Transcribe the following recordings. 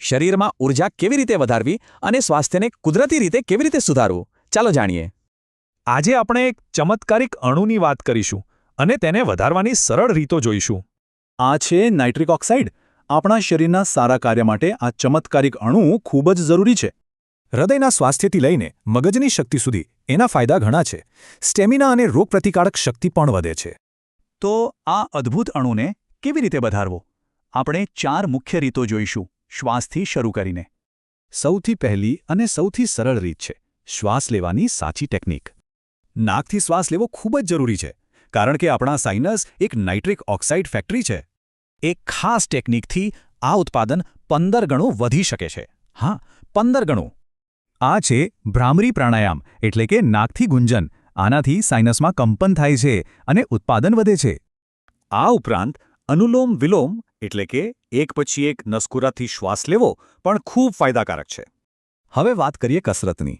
શરીરમાં ઊર્જા કેવી રીતે વધારવી અને સ્વાસ્થ્યને કુદરતી રીતે કેવી રીતે સુધારવું, ચાલો જાણીએ. આજે આપણે એક ચમત્કારિક અણુની વાત કરીશું અને તેને વધારવાની સરળ રીતો જોઈશું. આ છે નાઇટ્રિક ઓક્સાઇડ. આપણા શરીરના સારા કાર્ય માટે આ ચમત્કારિક અણુ ખૂબ જ જરૂરી છે. હૃદયના સ્વાસ્થ્યથી લઈને મગજની શક્તિ સુધી એના ફાયદા ઘણા છે. સ્ટેમિના અને રોગપ્રતિકારક શક્તિ પણ વધે છે. તો આ અદ્ભુત અણુને કેવી રીતે વધારવો? આપણે 4 મુખ્ય રીતો જોઈશું, શ્વાસથી શરૂ કરીને. સૌથી પહેલી અને સૌથી સરળ રીત છે શ્વાસ લેવાની સાચી ટેકનિક. નાકથી શ્વાસ લેવો ખૂબ જ જરૂરી છે, કારણ કે આપણા સાઇનસ એક નાઇટ્રિક ઓક્સાઇડ ફેક્ટરી છે. એક ખાસ ટેકનિકથી આ ઉત્પાદન 15 ગણું વધી શકે છે. હા, 15 ગણું. આ છે ભ્રામરી પ્રાણાયામ, એટલે કે નાકથી ગુંજન. આનાથી સાઇનસમાં કંપન થાય છે અને ઉત્પાદન વધે છે. આ ઉપરાંત અનુલોમ વિલોમ એટલે કે એક પછી એક નસકુરાથી શ્વાસ લેવો પણ ખૂબ ફાયદાકારક છે. હવે વાત કરીએ કસરતની.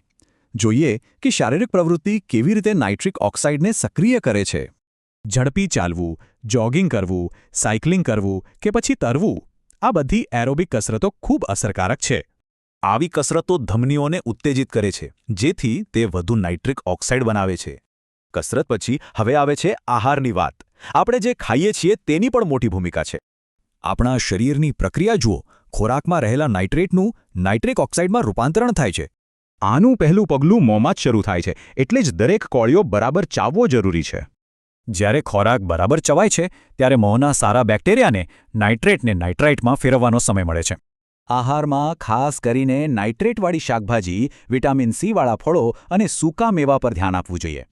જોઈએ કે શારીરિક પ્રવૃત્તિ કેવી રીતે નાઇટ્રિક ઓક્સાઇડને સક્રિય કરે છે. ઝડપી ચાલવું, જોગિંગ કરવું, સાયકલિંગ કરવું કે પછી તરવું, આ બધી એરોબિક કસરતો ખૂબ અસરકારક છે. આવી કસરતો ધમનીઓને ઉત્તેજિત કરે છે, જેથી તે વધુ નાઇટ્રિક ઓક્સાઇડ બનાવે છે. કસરત પછી હવે આવે છે આહારની વાત. આપણે જે ખાઈએ છીએ તેની પણ મોટી ભૂમિકા છે. આપણા શરીરની પ્રક્રિયા જુઓ. ખોરાકમાં રહેલા નાઇટ્રેટનું નાઇટ્રિક ઓક્સાઇડમાં રૂપાંતરણ થાય છે. આનું પહેલું પગલું મોંમાં જ શરૂ થાય છે, એટલે જ દરેક કોળિયો બરાબર ચાવવો જરૂરી છે. જ્યારે ખોરાક બરાબર ચવાય છે, ત્યારે મોંના સારા બેક્ટેરિયાને નાઇટ્રેટને નાઇટ્રાઇટમાં ફેરવવાનો સમય મળે છે. આહારમાં ખાસ કરીને નાઇટ્રેટવાળી શાકભાજી, વિટામિન સી વાળા ફળો અને સૂકા મેવા પર ધ્યાન આપવું જોઈએ.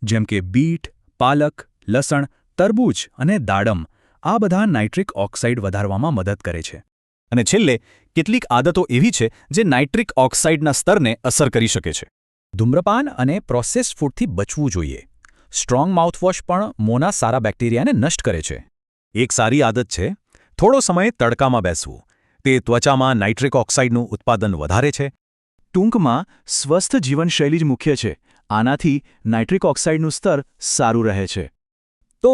જેમ કે બીટ, પાલક, લસણ, તરબૂચ અને દાડમ. આ બધા નાઇટ્રિક ઓક્સાઇડ વધારવામાં મદદ કરે છે. અને છેલ્લે કેટલીક આદતો એવી છે જે નાઇટ્રિક ઓક્સાઇડના સ્તરને અસર કરી શકે છે. ધૂમ્રપાન અને પ્રોસેસ્ડ ફૂડથી બચવું જોઈએ. સ્ટ્રોંગ માઉથવોશ પણ મોંના સારા બેક્ટેરિયાને નષ્ટ કરે છે. એક સારી આદત છે થોડો સમય તડકામાં બેસવું. તે ત્વચામાં નાઇટ્રિક ઓક્સાઇડનું ઉત્પાદન વધારે છે. ટૂંકમાં સ્વસ્થ જીવનશૈલી જ મુખ્ય છે. આનાથી નાઇટ્રિક ઓક્સાઇડનું સ્તર સારું રહે છે. તો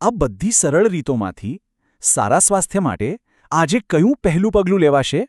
આ બધી સરળ રીતોમાંથી સારા સ્વાસ્થ્ય માટે આજે કયું પહેલું પગલું લેવાશે?